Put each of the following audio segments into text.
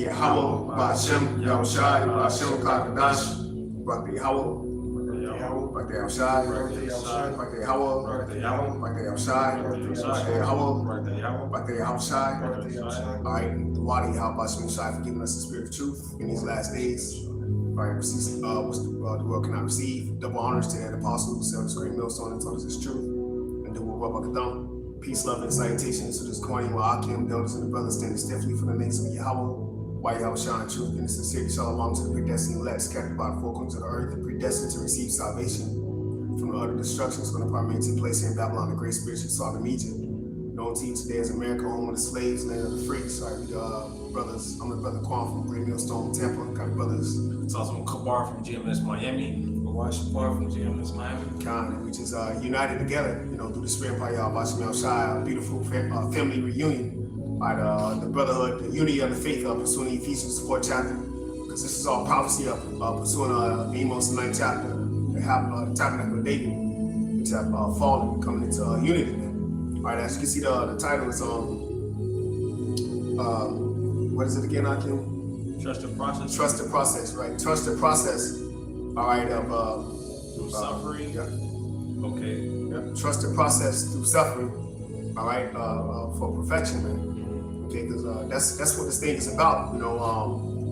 Yahweh, Ba'Shem, Yahushai, Ba'Shem, Kakadash, Barak Yahweh, Barak Yahushai, Barak Yahweh, Barak Yahushai, Barak Yahweh, Barak Yahushai. All right, the Wadi Yahweh Ba'Shem Shai for giving us the spirit of truth in these last days. All right, the world cannot receive. Double honors to the apostle who set on the great millstone and told us this truth. And do what Rabbi peace, love, and salutations to this Kohen Wa'akim, the elders and the brothers standing stiffly for the names of Yahweh, why Yahweh shine truth and sincerity shalom to the predestined elect scattered by the four corners of the earth and predestined to receive salvation from the utter destruction that's going to probably take place here in Babylon, the great spiritual Sodom Egypt. Known to you today as America, home of the slaves, land of the free. Sorry, brothers. I'm the brother Quan from Great Millstone, Tampa. Got brothers. It's also Kabar from GMS Miami. Shapar from GMS Miami. Kind, which is united together, through the spirit of Yahweh Ba'Shem Shai, a beautiful family reunion by the brotherhood, the unity of the faith, pursuing Ephesians 4th chapter, because this is all prophecy of pursuing Amos 9th chapter, the tabernacle of David, which have fallen, coming into unity. All right, as you can see, the title is what is it again, Akim? Trust the process. Trust the process, right? Trust the process. All right, through suffering. Yeah. Okay. Yeah. Trust the process through suffering. All right, for perfection, man. Okay, because that's what this thing is about.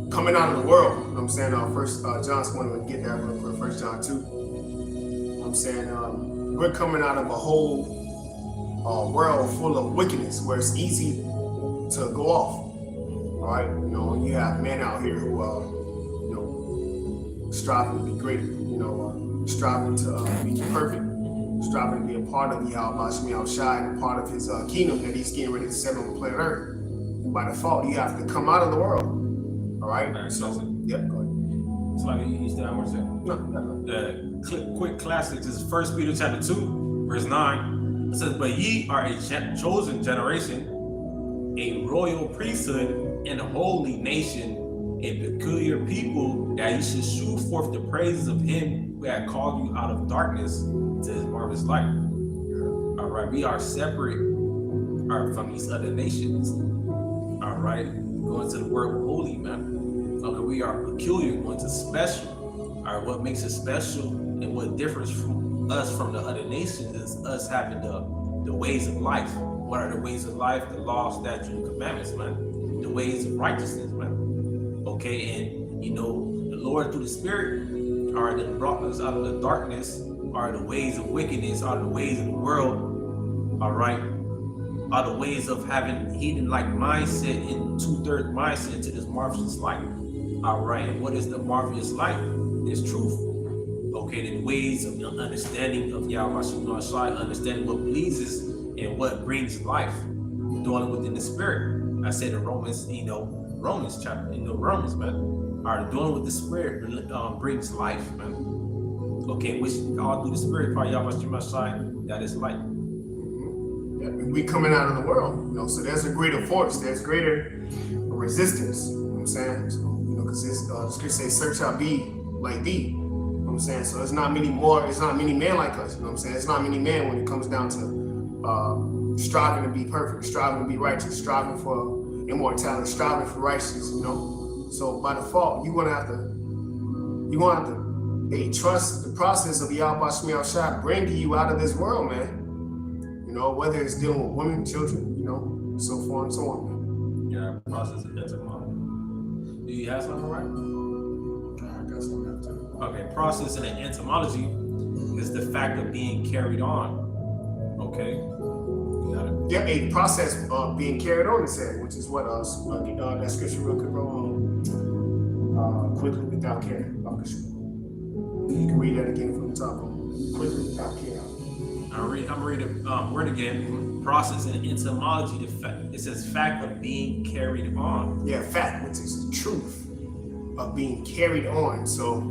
Coming out of the world. You know what I'm saying? First John's one to get that real quick. First John 2. You know what I'm saying? We're coming out of a whole world full of wickedness, where it's easy to go off. All right, you have men out here who striving to be great, striving to be perfect, striving to be a part of Yahweh Ba'Shem Shai, and a part of his kingdom that he's getting ready to set on the planet Earth. By default, you have to come out of the world. All right. So, yep. Go ahead. So, like you still have more to say? No. Quick classics is 1 Peter chapter 2, verse 9. It says, "But ye are a chosen generation, a royal priesthood, and a holy nation, a peculiar people, that you should shew forth the praises of him who had called you out of darkness to his marvelous light." All right, we are separate from these other nations. All right, going to the word holy, man. Okay, we are peculiar, going to special. All right, what makes us special and what differs from us from the other nations is us having the ways of life. What are the ways of life? The law, statutes, and commandments, man. The ways of righteousness, man. Okay, and the Lord through the Spirit are that brought us out of the darkness, are the ways of wickedness, are the ways of the world, all right, are the ways of having heathen-like mindset and 2/3 mindset to this marvelous light, all right. And what is the marvelous light? It's truth. Okay, the ways of understanding of Yahweh Ba'Shem Shai, understanding what pleases and what brings life, dwelling within the Spirit. I said in Romans, Romans chapter, Romans, man, are doing with the Spirit brings life, man. Okay, which all through the Spirit, part Yahweh Ba'Shem Shai, that is light. Yeah, we coming out of the world, so there's a greater force, there's greater resistance. You know what I'm saying? So, because the Scripture says, "Search out be like thee." You know what I'm saying? So it's not many men like us. You know what I'm saying? It's not many men when it comes down to striving to be perfect, striving to be righteous, striving for immortality, striving for righteousness, So by default, you're gonna have to trust the process of Yahweh Ba'Shem Shai bringing you out of this world, man. Whether it's dealing with women, children, so forth and so on, man. Yeah, process of etymology. Do you have something, right? I got something too. Okay, process and etymology is the fact of being carried on. Okay. Yeah, a process of being carried on, it said, which is what that scripture real quick, quickly without care. You can read that again from the top. Quickly without care. I'm reading word again. Process and etymology. It says fact of being carried on. Yeah, fact, which is the truth of being carried on. So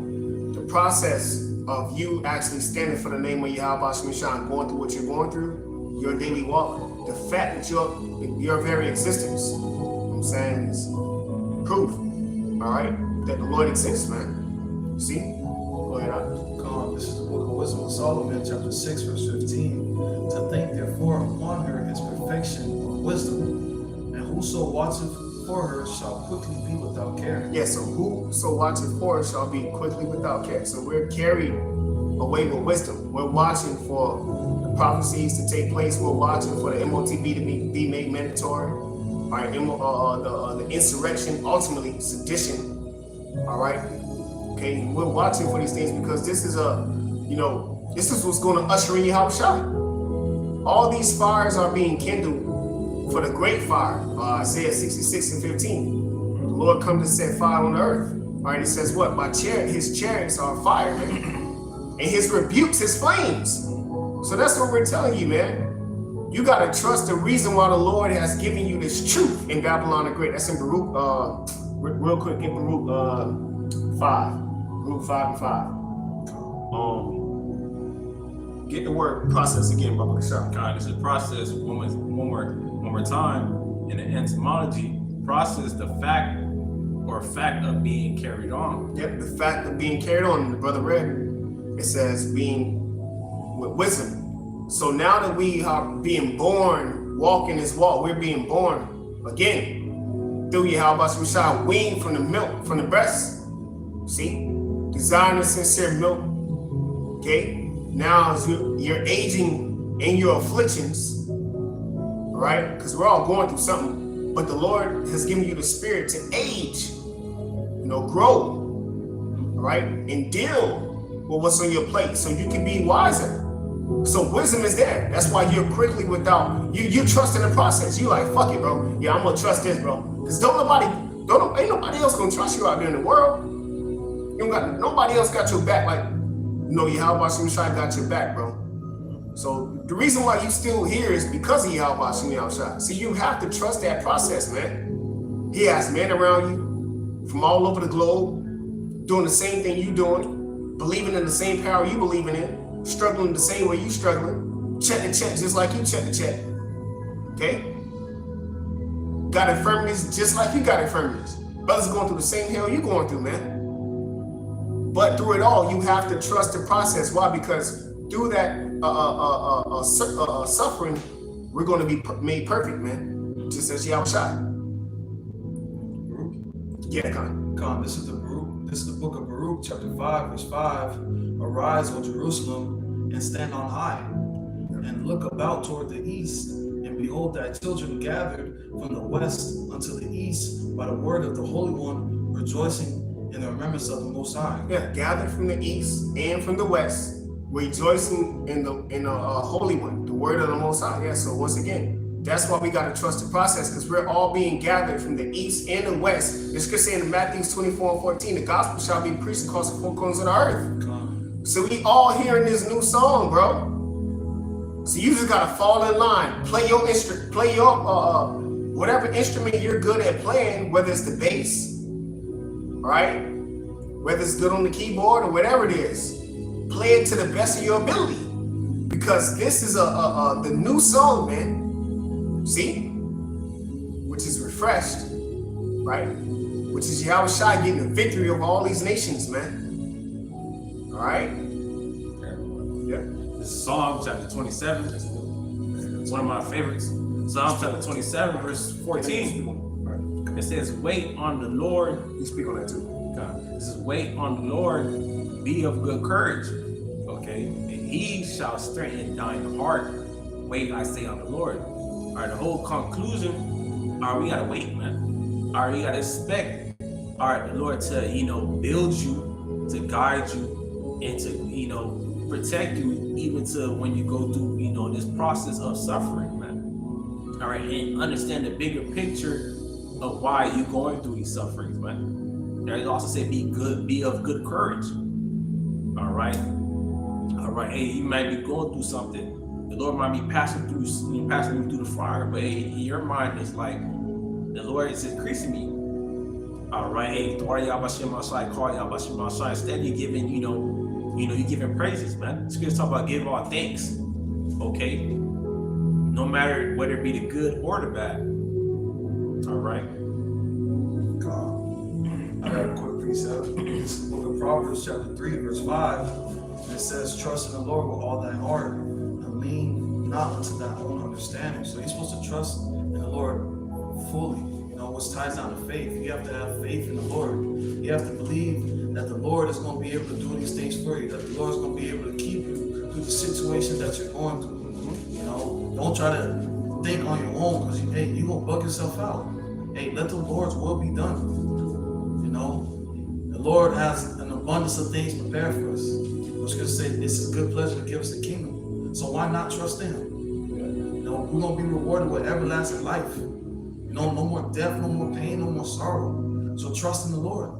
the process of you actually standing for the name of Yahweh Ba'Shem Shai, going through what you're going through, your daily walk, the fact that your very existence, what I'm saying, is proof, all right, that the Lord exists, man. See? Go ahead. This is the book of Wisdom of Solomon, chapter 6, verse 15. To think therefore upon her is perfection of wisdom, and whoso watcheth for her shall quickly be without care. Yeah, so whoso watcheth for her shall be quickly without care. So we're carried away with wisdom. We're watching for the prophecies to take place. We're watching for the MOTB to be made mandatory. All right, the insurrection, ultimately sedition. All right, okay. We're watching for these things because this is this is what's going to usher in Yahushua. All these fires are being kindled for the great fire. Isaiah 66 and 15. The Lord comes to set fire on the earth. All right, it says what? His chariots are fire, man. And his rebukes, his flames. So that's what we're telling you, man. You got to trust the reason why the Lord has given you this truth in Babylon the Great. That's in Baruch, real quick, in Baruch 5. Baruch 5 and 5. Get the word process again, Baba Kashab. God, it's a process. One more time. In the etymology, process, the fact of being carried on. Yep, the fact of being carried on. The brother read, it says being with wisdom. So now that we are being born, walking this walk, we're being born again through Yahweh Shah, weaned from the milk, from the breast. See, desiring the sincere milk. Okay. Now, as you're aging in your afflictions, right? Because we're all going through something, but the Lord has given you the spirit to age, grow, right? And deal with what's on your plate so you can be wiser. So wisdom is there. That's why you're quickly without, you trust in the process. You like, fuck it, bro. Yeah, I'm going to trust this, bro. Because ain't nobody else going to trust you out there in the world. Nobody else got your back like, Yahweh Shai got your back, bro. So the reason why you still here is because of Yahweh Shai. See, you have to trust that process, man. He has men around you from all over the globe doing the same thing you doing, believing in the same power you believing in, struggling the same way you struggling, check the check just like you check the check. Okay? Got infirmities just like you got infirmities. Brothers going through the same hell you going through, man. But through it all, you have to trust the process. Why? Because through that suffering, we're going to be made perfect, man. Just as Yahushua. Yeah, Khan, this is the book of Baruch, chapter 5, verse 5. Arise, O Jerusalem, and stand on high, and look about toward the east, and behold thy children gathered from the west unto the east by the word of the Holy One, rejoicing in the remembrance of the Most High. Yeah, gathered from the east and from the west, rejoicing in the Holy One, the word of the Most High. Yeah, so once again, that's why we got to trust the process, because we're all being gathered from the east and the west. It's just saying in Matthew 24 and 14, the gospel shall be preached across the four corners of the earth. So we all hearing this new song, bro. So you just got to fall in line, play your instrument, play your whatever instrument you're good at playing, whether it's the bass, right? Whether it's good on the keyboard or whatever it is, play it to the best of your ability, because this is the new song, man. See, which is refreshed, right? Which is Yahushua getting the victory over all these nations, man. All right. Yeah. This is Psalm chapter 27. It's one of my favorites. Psalm chapter 27, verse 14. It says, wait on the Lord. You speak on that too. God. This is wait on the Lord, be of good courage. Okay? And he shall strengthen thine heart. Wait, I say on the Lord. All right, the whole conclusion, all right, we gotta wait, man. All right, we gotta expect, all right, the Lord to, build you, to guide you, and to, protect you, even to when you go through, this process of suffering, man. All right, and understand the bigger picture of why you're going through these sufferings, man. They also say be of good courage. All right. Hey, you might be going through something. The Lord might be passing you through the fire, but hey, in your mind it's like the Lord is increasing me. All right. Hey, instead you're giving, you're giving praises, man. Scripture talk about give all thanks. Okay. No matter whether it be the good or the bad. All right. I got a quick precept. It's the book of Proverbs, chapter 3, verse 5. And it says, trust in the Lord with all thy heart, and lean not unto thy own understanding. So you're supposed to trust in the Lord fully. which ties down to faith. You have to have faith in the Lord. You have to believe that the Lord is going to be able to do these things for you, that the Lord is going to be able to keep you through the situations that you're going through. You know, don't try to think on your own, because you're going to bug yourself out. Hey, let the Lord's will be done. You know, the Lord has an abundance of things prepared for us. I was going to say, it's His good pleasure to give us the kingdom. So why not trust in Him? You know, we're going to be rewarded with everlasting life. You know, no more death, no more pain, no more sorrow. So trust in the Lord.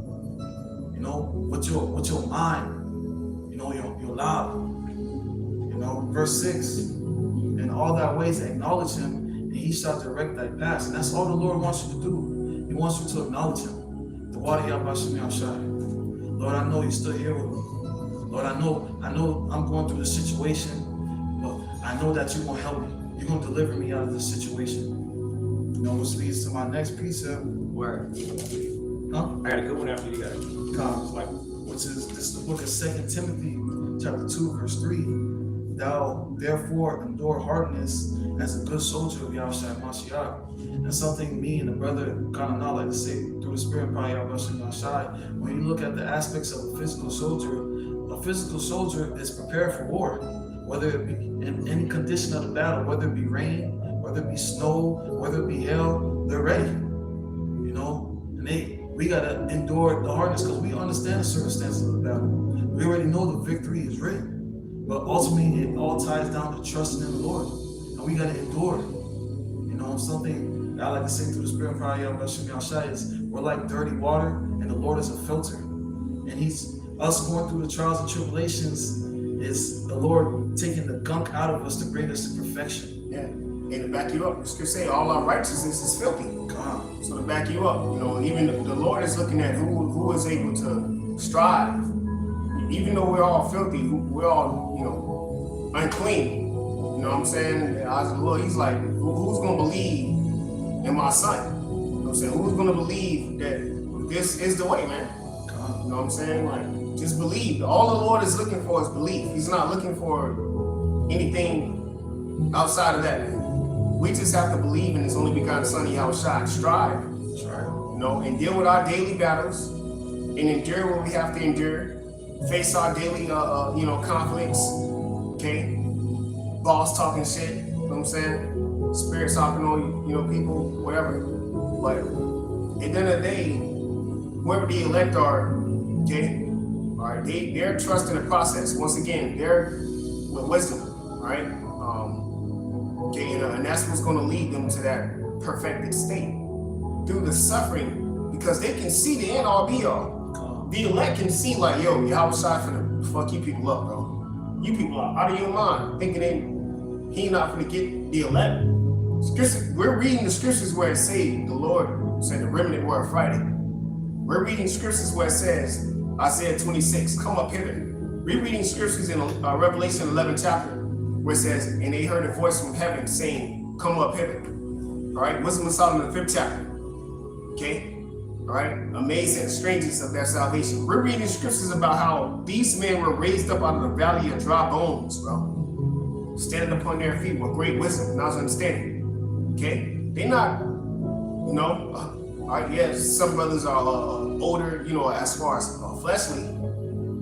You know, with your mind, you know, your loud. You know, verse 6, in all thy ways acknowledge Him, and He shall direct thy paths. And that's all the Lord wants you to do. He wants you to acknowledge Him. The water Yabashim Yashai. Lord, I know You're still here with me. Lord, I know I'm going through this situation, but I know that You're going to help me. You're going to deliver me out of this situation. You know, which leads to my next precept. Word. Huh? I got a good one after you got it. Which is this is the book of 2 Timothy, chapter 2, verse 3. Thou therefore endure hardness as a good soldier of Yahushua Mashiach. And something me and the brother kind of not like to say through the spirit of Yahushua Mashiach. When you look at the aspects of a physical soldier is prepared for war, whether it be in any condition of the battle, whether it be rain, whether it be snow, whether it be hell, they're ready. You know, and we gotta endure the hardness because we understand the circumstances of the battle. We already know the victory is written. But ultimately, it all ties down to trusting in the Lord. And we got to endure it. You know, something that I like to say through the spirit of Yahweh is we're like dirty water, and the Lord is a filter. And us going through the trials and tribulations is the Lord taking the gunk out of us to bring us to perfection. Yeah. And to back you up, the scripture say all our righteousness is filthy. So to back you up, you know, even the Lord is looking at who is able to strive. Even though we're all filthy, we're all, you know, unclean. You know what I'm saying? The eyes of the Lord, He's like, who's going to believe in my son? You know what I'm saying? Who's going to believe that this is the way, man? You know what I'm saying? Like, just believe. All the Lord is looking for is belief. He's not looking for anything outside of that, man. We just have to believe in His only begotten Son, Yahushua, and strive. You know, and deal with our daily battles and endure what we have to endure. Face our daily, you know, conflicts, okay? Boss talking shit, you know what I'm saying? Spirits talking on, you know, people, whatever. But at the end of the day, whoever the elect are, okay? All right, they're trusting the process. Once again, they're with wisdom, right? Okay, and that's what's going to lead them to that perfected state through the suffering, because they can see the end all be all. The elect can see like, yo, Yahushua finna fuck you people up, bro. You people are out of your mind, thinking He not gonna get the elect. We're reading the scriptures where it say the Lord said the remnant were Friday. We're reading scriptures where it says Isaiah 26, come up hither. We're reading scriptures in Revelation 11 chapter where it says, and they heard a voice from heaven saying, come up hither. All right, Wisdom of Solomon, the 5th chapter. Okay. All right, amazing strangers of their salvation. We're reading scriptures about how these men were raised up out of the valley of dry bones, bro. Standing upon their feet with great wisdom, knowledge, and understanding. Okay, they're not, you know, all right, yes, some brothers are older, you know, as far as fleshly,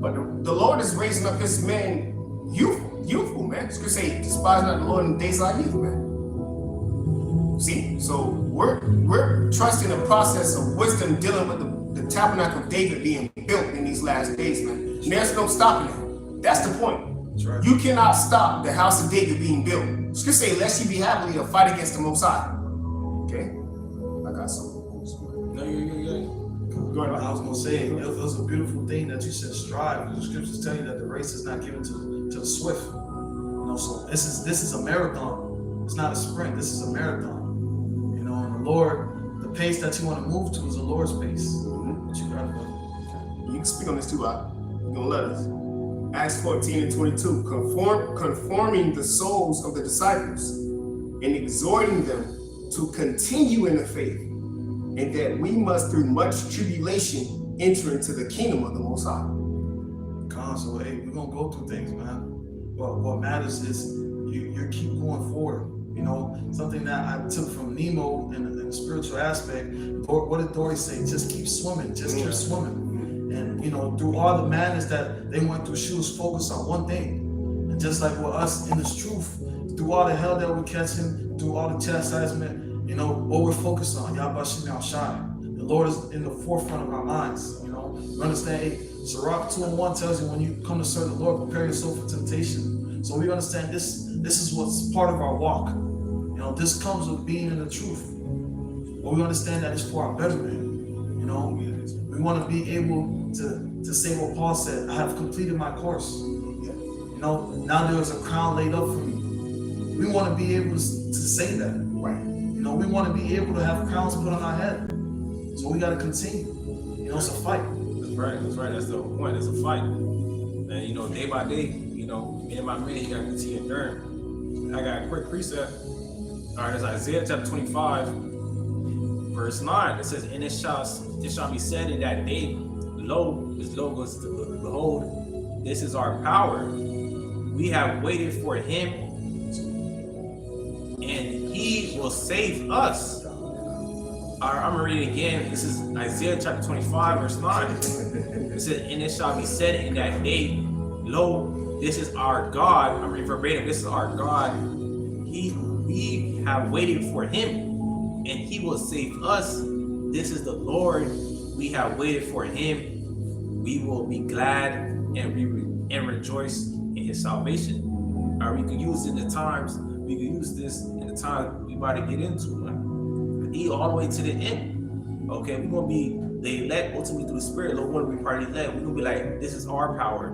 but the Lord is raising up His men youthful, man. Scripture say, despise not the Lord in the days of youth, man. See, so we're trusting the process of wisdom dealing with the tabernacle of David being built in these last days, man. And there's no stopping it. That's the point. That's right. You cannot stop the house of David being built. Scripture say, lest ye be happily to fight against the Most High. Okay, I got something. No, you Go ahead. I was gonna say it was a beautiful thing that you said strive. The scriptures tell you that the race is not given to the swift. You know, so this is a marathon. It's not a sprint. This is a marathon. Lord, the pace that you want to move to is the Lord's pace. What you got, brother? You can speak on this too, you're gonna let us. Acts 14:22, conforming the souls of the disciples and exhorting them to continue in the faith, and that we must through much tribulation enter into the kingdom of the Most High. So hey, we're gonna go through things, man. But what matters is you keep going forward. You know, something that I took from Nemo in the spiritual aspect. What did Dory say? Just keep swimming. Just keep swimming. And, you know, through all the madness that they went through, she was focused on one thing. And just like with us in this truth, through all the hell that we're catching, through all the chastisement, you know, what we're focused on, Yahbashim Yahushai. The Lord is in the forefront of our minds, you know. You understand? Hey, Sirach 2:1 tells you when you come to serve the Lord, prepare yourself for temptation. So we understand this is what's part of our walk. You know, this comes with being in the truth. But we understand that it's for our betterment. You know, we want to be able to say what Paul said, I have completed my course. You know, now there is a crown laid up for me. We want to be able to say that. Right. You know, we want to be able to have crowns put on our head. So we got to continue. You know, it's a fight. That's right. That's right. That's the point. It's a fight. And, you know, day by day, you know, me and my man, you got to continue enduring. I got a quick precept. All right, it's Isaiah chapter 25, verse 9. It says, and it shall be said in that day, lo, this logos, behold, this is our power. We have waited for him, and he will save us. All right, I'm gonna read it again. This is Isaiah chapter 25, verse 9. It says, and it shall be said in that day, lo, this is our God. I'm reading verbatim. This is our God. We have waited for him, and he will save us. This is the Lord. We have waited for him. We will be glad and rejoice in his salvation. All right, we can use it in the times. We can use this in the time we about to get into, man. All the way to the end. Okay, we're gonna be the elect ultimately through the Spirit. Lord, when we part of the elect, we're gonna be like, this is our power.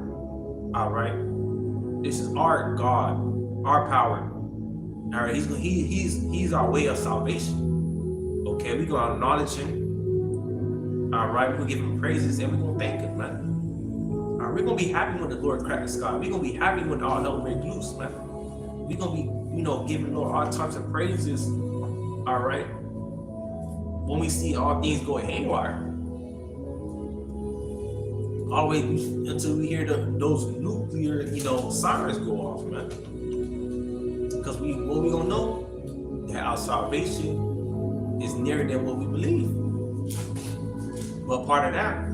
All right, this is our God, our power. All right, he's our way of salvation. Okay, we're gonna acknowledge him. All right, we're gonna give him praises and we're gonna thank him, man. All right, we're gonna be happy when the Lord cracks the sky. We're gonna be happy when all hell breaks loose, man. We're gonna be, you know, giving Lord all types of praises. All right. When we see all things go haywire, all the way until we hear those nuclear, you know, sirens go off, man. Because what we gonna know that our salvation is nearer than what we believe. But part of that,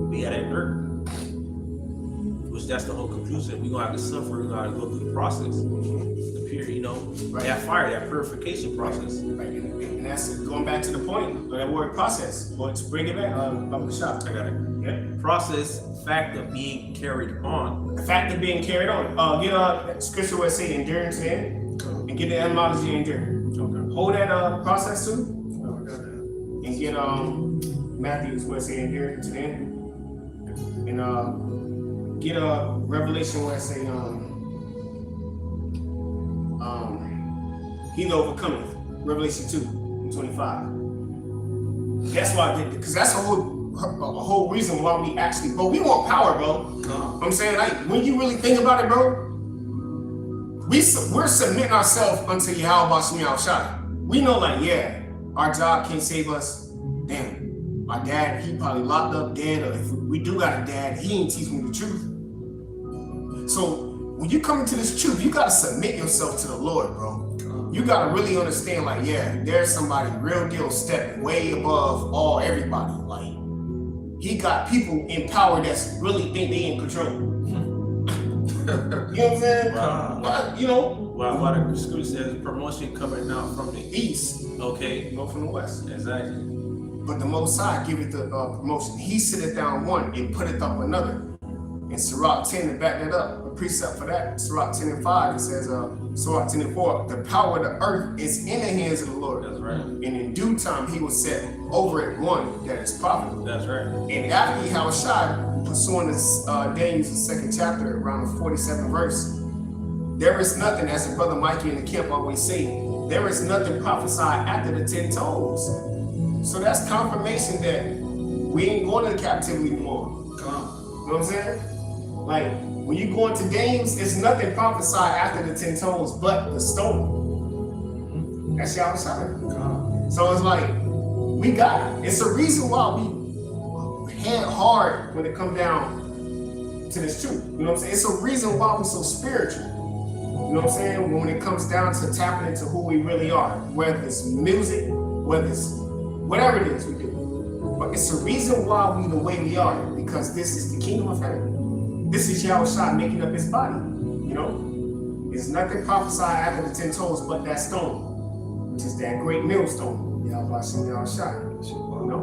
we gotta endure, which that's the whole conclusion. We're gonna have to suffer. We're gonna go through the process, the period, you know, that fire, that purification process. And that's going back to the point of that word process. But to bring it back, I'm the shop. I got it. Yeah. Process, fact of being carried on. The fact of being carried on. Get that scripture where it say endurance to end, and get the etymology of endurance. Okay. Hold that process too, and get Matthew's where it say endurance to the end, and get Revelation where it say he overcometh. Revelation 2:25. That's why I did it, because that's a whole reason why we actually, bro, we want power, bro. I'm saying, like, when you really think about it, bro, we're submitting ourselves unto Yahweh Bashim Yahushai. We know, like, yeah, our job can't save us. Damn, my dad, he probably locked up dead, or if we do got a dad, he ain't teach me the truth. So when you come into this truth, you gotta submit yourself to the Lord, bro. You gotta really understand, like, yeah, there's somebody real deal step way above everybody. Like, he got people in power that's really think they in control. You know what I'm saying? Wow. Well, you know. Well, what the scripture says, promotion coming out from the East, okay, go from the West. exactly. But the Most High give it the promotion. He sitteth down one and putteth up another. In Sirach 10, to back that up, a precept for that, Sirach 10:5, it says, Sirach 10:4, the power of the earth is in the hands of the Lord. That's right. And in due time, he will set over it one that is profitable. That's right. And after Yahushua, pursuing this Daniel's second chapter, around the 47th verse, there is nothing, as the brother Mikey in the camp always say, there is nothing prophesied after the 10 toes. So that's confirmation that we ain't going into captivity anymore. You know what I'm saying? Like, when you go into games, it's nothing prophesied after the 10 toes but the stone. That's Yahushua. So it's like, we got it. It's a reason why we hand hard when it come down to this truth. You know what I'm saying? It's a reason why we're so spiritual. know what I'm saying? When it comes down to tapping into who we really are, whether it's music, whether it's whatever it is we do. But it's the reason why we the way we are, because this is the kingdom of heaven. This is Yahushua making up his body, you know? There's nothing prophesied after the 10 toes but that stone, which is that great millstone. Yahushua, you know?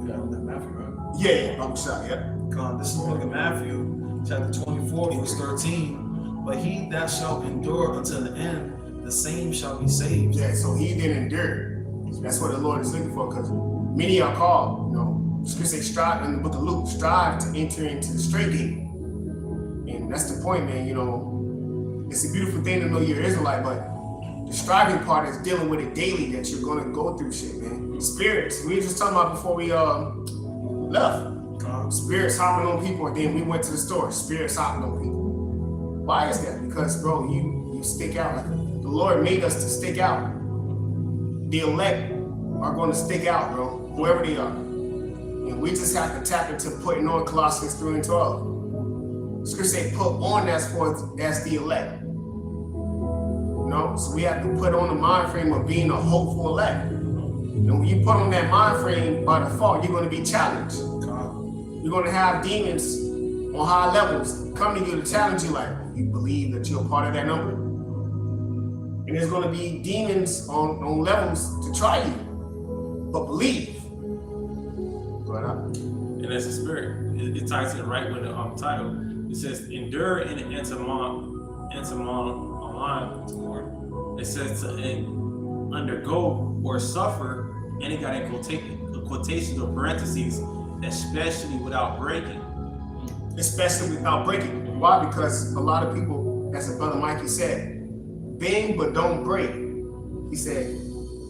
That Matthew, right? Yeah, Yahushua, yeah. God, this is the book of Matthew, chapter 24, verse 13. But he that shall endure until the end, the same shall be saved. Yeah, so he didn't endure. That's what the Lord is looking for, because many are called, you know. Scripture say strive in the book of Luke, strive to enter into the straight gate. And that's the point, man, you know. It's a beautiful thing to know you're an Israelite, but the striving part is dealing with it daily, that you're gonna go through shit, man. Spirits. We were just talking about before we left. Spirits hopping on people, and then we went to the store. Spirits hopping on people. Why is that? Because, bro, you stick out. Like, the Lord made us to stick out. The elect are going to stick out, bro, whoever they are. And we just have to tap into putting on Colossians 3 and 12. Scripture say, put on that's the elect. You know, so we have to put on the mind frame of being a hopeful elect. And when you put on that mind frame by default, you're going to be challenged. You're going to have demons on high levels come to you to challenge you, like, you believe that you're a part of that number? And there's going to be demons on levels to try you, but believe. Go ahead. And that's the spirit. It ties in right with the title. It says, endure in the entomology. It says to undergo or suffer, and it got a quotation or parentheses, especially without breaking. Especially without breaking. Why? Because a lot of people, as the brother Mikey said, bend but don't break. He said,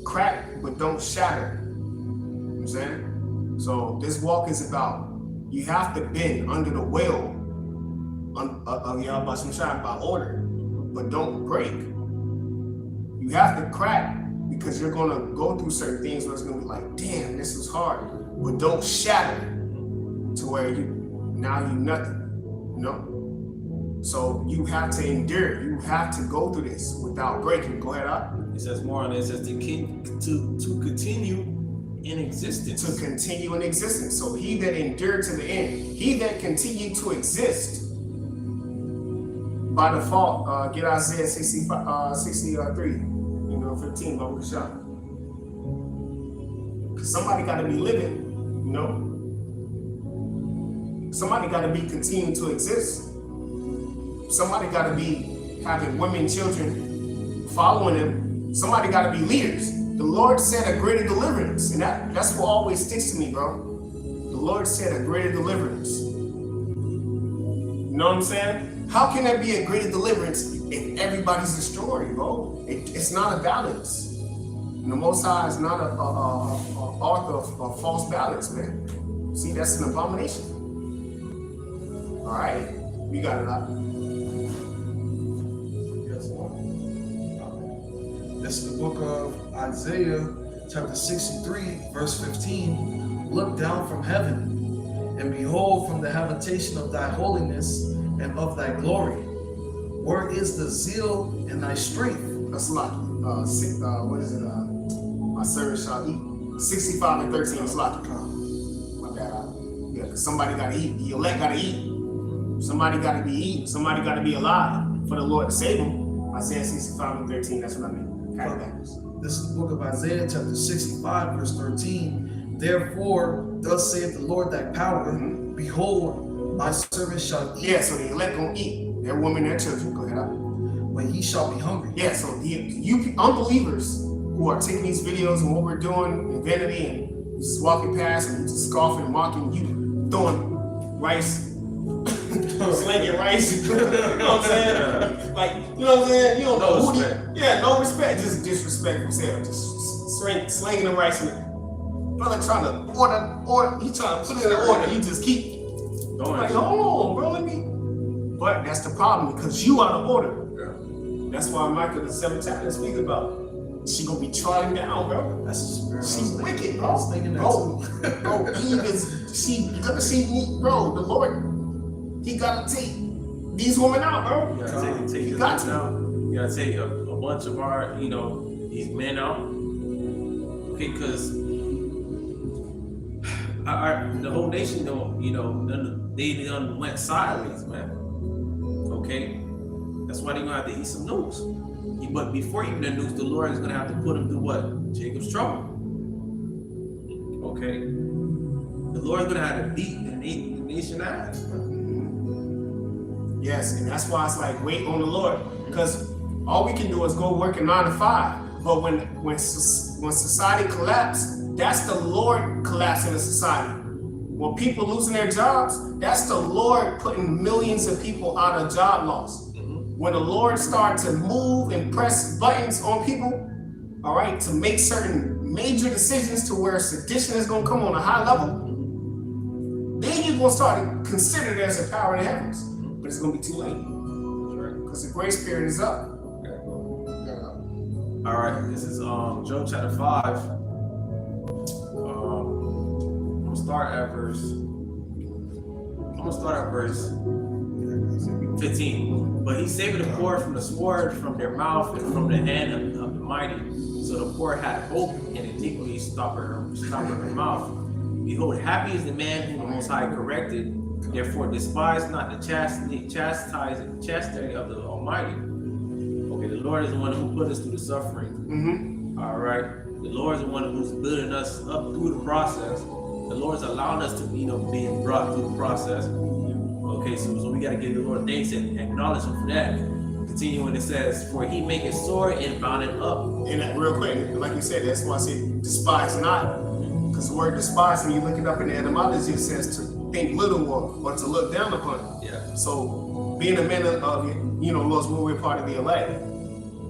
crack but don't shatter. You know what I'm saying? So this walk is about, you have to bend under the will of Yahweh Shemshai by order, but don't break. You have to crack because you're gonna go through certain things where it's gonna be like, damn, this is hard. But don't shatter to where now you nothing, you know? So you have to endure. You have to go through this without breaking. Go ahead, up. It says more on it. It says to continue in existence. To continue in existence. So he that endured to the end, he that continued to exist, by default, get Isaiah 63, 15, Baruch Shah. Because somebody got to be living, you know? Somebody got to be continuing to exist. Somebody got to be having women, children following them. Somebody got to be leaders. The Lord said a greater deliverance. And that's what always sticks to me, bro. The Lord said a greater deliverance. You know what I'm saying? How can there be a greater deliverance if everybody's destroyed, bro? It's not a balance. And the Most High is not an author of false balance, man. See, that's an abomination. All right, we got it up. This is the book of Isaiah, chapter 63, verse 15. Look down from heaven, and behold from the habitation of thy holiness and of thy glory. Where is the zeal and thy strength? That's lucky. What is it? My servant shall eat. 65 and 13 is lucky. My bad. Yeah, because somebody got to eat. The elect got to eat. Somebody got to be eating. Somebody got to be alive for the Lord to save them. Isaiah 65 and 13, that's what I mean. This is the book of Isaiah, chapter 65, verse 13. Therefore, thus saith the Lord thy power, behold, my servant shall eat. Yeah, so the elect gonna eat. Their women, their children. Go ahead. When he shall be hungry. Yeah, so you unbelievers who are taking these videos and what we're doing in vanity and just walking past and just scoffing and mocking, you throwing rice, slinging rice, you know what I'm saying? Like, you know what I'm saying? You don't know No who respect. Yeah, no respect, just disrespectful self, just slinging the rice and brother trying to order, he trying to put it in order, you just keep like, hold on, bro, let me. But that's the problem, because you out of order. That's why Michael the 7th chapter speaks about. She gonna be trodden down, bro. That's the spirit. She's wicked, I was bro. thinking that Bro, Eve is, bro, the Lord, he got a teeth. these women out, bro. You gotta take You these got men to. out. You gotta take a bunch of our, these men out. Okay, because the whole nation, they done went sideways, man. Okay, that's why they're gonna have to eat some nukes. But before even the nukes, the Lord is gonna have to put them through what? Jacob's trouble. Okay, the Lord's gonna have to beat the nation ass. Yes, and that's why it's like wait on the Lord, because all we can do is go work a 9 to 5. But when society collapses, that's the Lord collapsing the society. When people losing their jobs, that's the Lord putting millions of people out of job loss. When the Lord starts to move and press buttons on people, all right, to make certain major decisions to where sedition is going to come on a high level, then you're going to start to consider there's a power in the heavens. But it's going to be too late, because the grace period is up. All right, this is Job chapter 5. I'm gonna start at verse 15. But he saved the poor from the sword, from their mouth, and from the hand of the mighty. So the poor had hope, and iniquity stopped her mouth. Behold, happy is the man whom the Most High corrected. Therefore, despise not the chastity of the Almighty. Okay, the Lord is the one who put us through the suffering. All right, the Lord is the one who's building us up through the process. The Lord is allowing us to, being brought through the process. Okay, so we got to give the Lord thanks and acknowledge Him for that. Continuing, it says, "For He maketh sore and boundeth up." And that real quick, like you said, that's why I say despise not, because the word despise, when you look it up in the etymology, it says to think little of or to look down upon. Yeah. So being a man of Lord's will, we're part of the elect.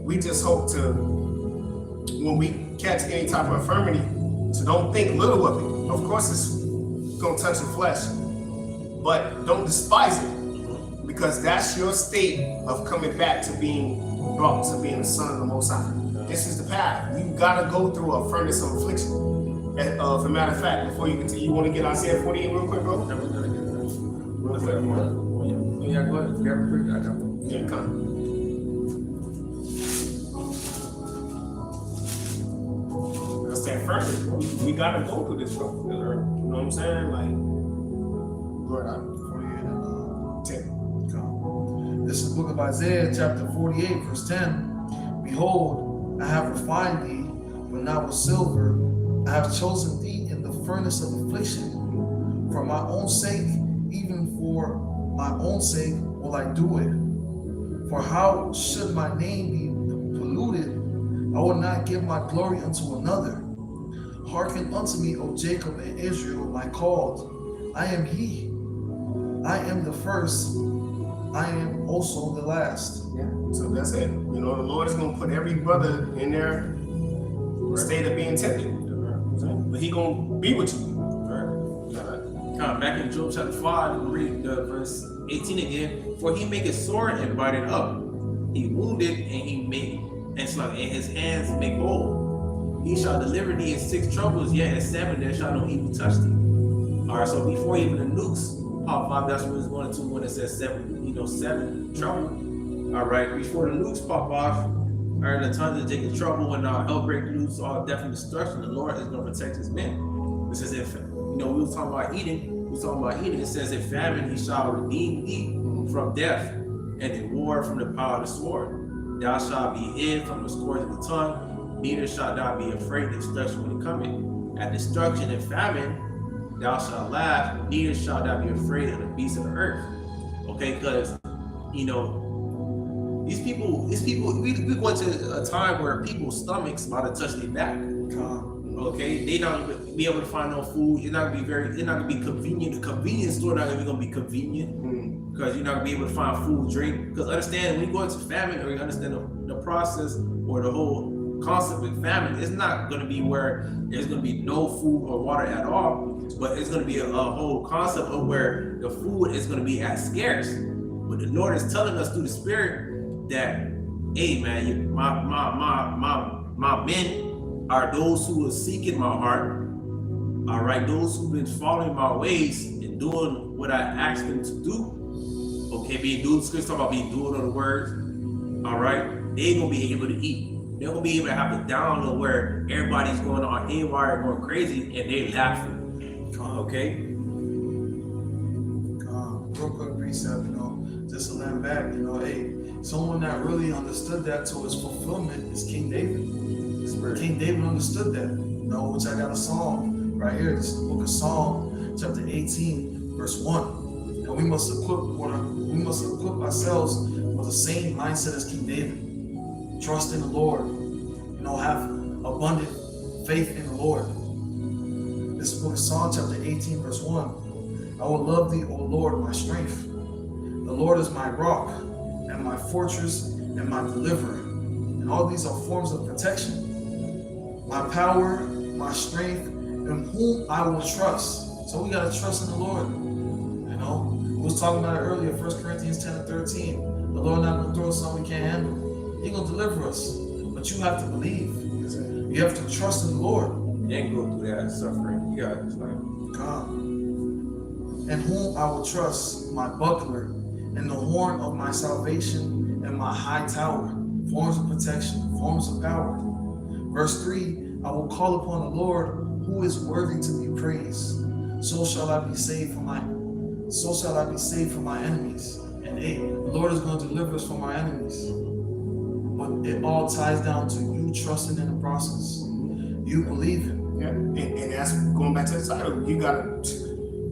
We just hope to, when we catch any type of infirmity, to don't think little of it. Of course, it's gonna touch the flesh, but don't despise it, because that's your state of coming back to being brought to being the son of the Most High. This is the path. You gotta go through a furnace of affliction. As a matter of fact, before you continue, you want to get Isaiah 48 real quick, bro? Yeah, go ahead. Grab it quick. I got it. Yeah, come. That's that furnace, bro. We gotta go through this, bro. You know what I'm saying? Like, Lord, 48 and 10. This is the book of Isaiah, chapter 48, verse 10. Behold, I have refined thee, but not with silver. I have chosen thee in the furnace of affliction. For my own sake, even for my own sake, will I do it. For how should my name be polluted? I will not give my glory unto another. Hearken unto me, O Jacob and Israel, my called. I am he. I am the first. I am also the last. Yeah, so that's it. The Lord is gonna put every brother in their state of being tempted. But He gonna be with you. Back in Job chapter 5, we read verse 18 again. For He maketh sore and bited up. He wounded and He made, and His hands make whole. He shall deliver thee in 6 troubles, yet in 7 there shall no evil touch thee. All right, so before even the nukes pop off, that's what it's going to when it says 7 trouble. All right, before the nukes pop off, or the times that take the trouble when hell break loose, all death and destruction, the Lord is going to protect His men. It says, if we were talking about eating. It says, in famine He shall redeem thee from death, and in war from the power of the sword. Thou shalt be hid from the scourge of the tongue, neither shalt thou be afraid of destruction when it cometh. At destruction and famine thou shalt laugh, neither shalt thou be afraid of the beasts of the earth. Okay, because these people, we go into a time where people's stomachs about to touch their back. Okay, they not gonna be able to find no food. It's not gonna be convenient. The convenience store not even gonna be convenient, because you're not gonna be able to find food, drink. Because understand, when you go into famine, or you understand the process or the whole concept of famine, it's not gonna be where there's gonna be no food or water at all, but it's gonna be a whole concept of where the food is gonna be as scarce. But the Lord is telling us through the Spirit that, hey man, my men are those who are seeking my heart. All right, those who've been following my ways and doing what I asked them to do. okay, being dual, scripture talk about being dual of the word, all right, they gonna be able to eat. They're gonna be able to have a download where everybody's going on haywire, going crazy, and they laughing. Okay? Real quick precept, just to land back, hey, someone that really understood that to its fulfillment is King David. King David understood that, which I got a psalm right here. This is the book of Psalm, chapter 18, verse 1. And we must equip ourselves with the same mindset as King David. Trust in the Lord, have abundant faith in the Lord. This is the book of Psalm, chapter 18, verse 1. I will love thee, O Lord, my strength. The Lord is my rock and my fortress and my deliverer. And all these are forms of protection. My power, my strength, in whom I will trust. So we got to trust in the Lord. We was talking about it earlier, 1 Corinthians 10 and 13. The Lord not going to throw us something we can't handle. He's going to deliver us. But you have to believe. You have to trust in the Lord. You ain't go through that suffering. You got it's like God. In whom I will trust, my buckler, and the horn of my salvation, and my high tower, forms of protection, forms of power. Verse 3, I will call upon the Lord, who is worthy to be praised. So shall I be saved from my enemies. And hey, the Lord is going to deliver us from our enemies. But it all ties down to you trusting in the process. You believing. Yeah, and that's going back to the title.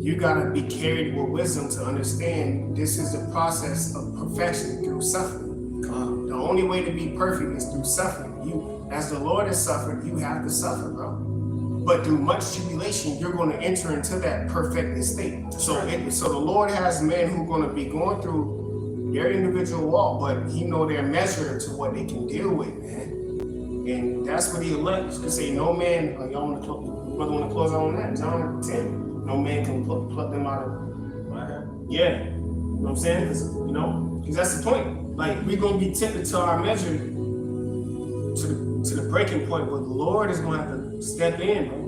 You gotta be carried with wisdom to understand this is the process of perfection through suffering. The only way to be perfect is through suffering. As the Lord has suffered, you have to suffer, bro. But through much tribulation, you're going to enter into that perfected state. So the Lord has men who are going to be going through their individual walk, but He know their measure to what they can deal with, man. And that's what He elects to say. No man, y'all want to close out on that? John 10. No man can pluck them out of my head. Yeah, you know what I'm saying? Because that's the point. Like, we're going to be tempted to our measure to the breaking point, but the Lord is going to have to step in, bro.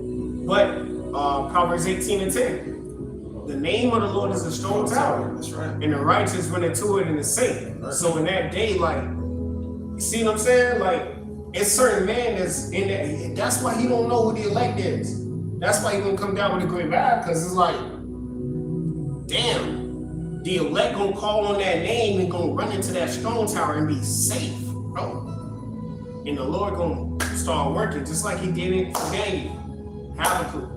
But Proverbs 18 and 10. The name of the Lord is a strong tower. That's right. And the righteous run into it and is safe. Right. So in that day, like, you see what I'm saying? Like, it's certain man that's in that. That's why he don't know who the elect is. That's why he gonna come down with a great wrath, because it's like, damn, the elect gonna call on that name and gonna run into that strong tower and be safe, bro. And the Lord gonna start working just like He did it for Daniel, Habakkuk,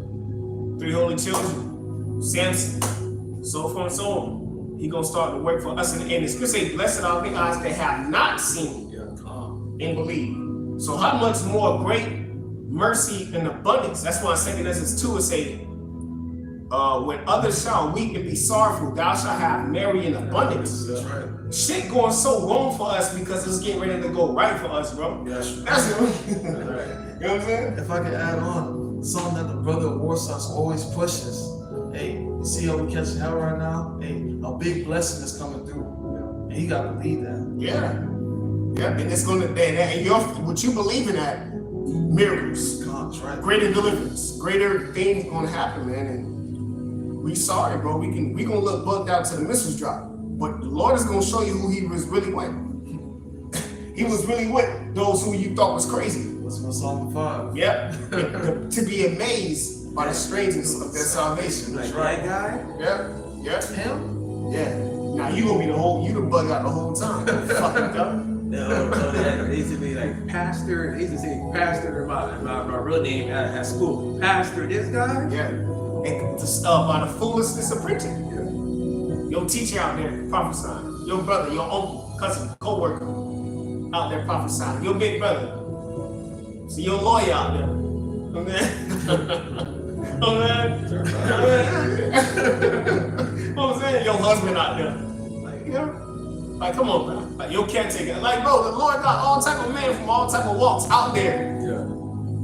3 holy children, Samson, so forth and so on. He gonna start to work for us. And the scripture say, blessed are the eyes that have not seen and believe. So how much more great mercy and abundance? That's why in 2 Esdras 2 it say, when others shall weep and be sorrowful, thou shalt have merry in abundance. That's right. Shit going so wrong for us because it's getting ready to go right for us, bro. That's it. You know what I'm saying? If I could add on, something that the brother of Warsaw always pushes. Hey, you see how we catching hell right now? Hey, a big blessing is coming through. And you gotta believe that. Yeah. And it's gonna, what you believe in that, miracles, right. Greater deliverance, greater things gonna happen, man. And we sorry, bro. We gonna look bugged out till the missiles drop. But the Lord is gonna show you who He was really with. He was really with those who you thought was crazy. That's from Psalm 5. Yep. To be amazed by the strangeness of their salvation. like that guy. Yep. Him? Yeah. Now you gonna be the bug out the whole time. Fucking dumb. No, they used to be like pastor. They used to say pastor, my real name at school. Pastor, this guy. Yeah. And by the foolishness of preaching. Your teacher out there prophesying. Your brother, your uncle, cousin, co-worker out there prophesying. Your big brother. See your lawyer out there. Oh man. Oh man. What I'm saying? Your husband out there. Like, come on, man. Like, your caretaker. Like, bro, the Lord got all type of men from all type of walks out there.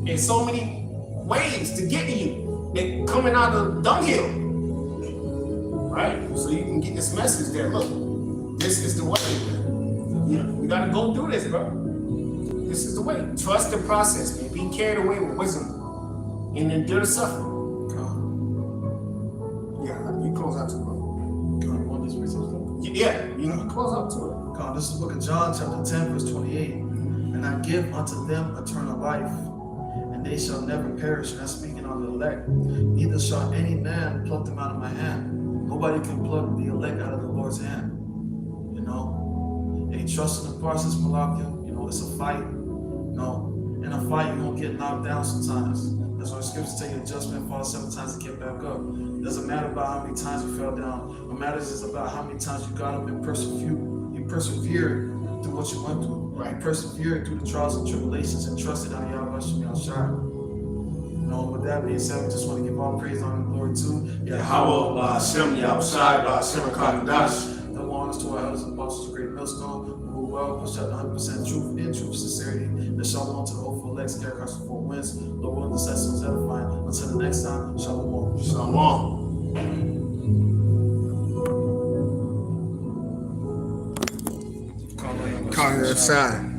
In so many ways to get to you. They're coming out of the dunghill. Right? So you can get this message there. Look, this is the way. We gotta go through this, bro. This is the way. Trust the process, man. Be carried away with wisdom and endure the suffering. Yeah, you close out too, bro. You want this way, Yeah, you can close up to it. Come on, this is the book of John, chapter 10, verse 28. And I give unto them eternal life, and they shall never perish. And that's speaking on the elect. Neither shall any man pluck them out of my hand. Nobody can pluck the elect out of the Lord's hand. You know? Hey, trust in the process, Malachian. You know, it's a fight. You know, in a fight, you're going to get knocked down sometimes. That's why the scriptures tell you adjustment, fall 7 times to get back up. It doesn't matter about how many times you fell down. What matters is about how many times you got up and persevered through what you went through. Right. You persevered through the trials and tribulations and trusted on Yahweh Shai. You know, with that being said, we just want to give all praise, honor, and glory to Yahweh, Ba'ashem, Yahushai, Ba'ashem, Kakadash. Double honors to our elders and apostles, the great millstone, who rule well, push out the 100% truth in truth, sincerity, and shalom to the hopeful elects, care across the 4 winds, Lord will the sessions edifying. Until the next time, shalom. Shalom. Call your side.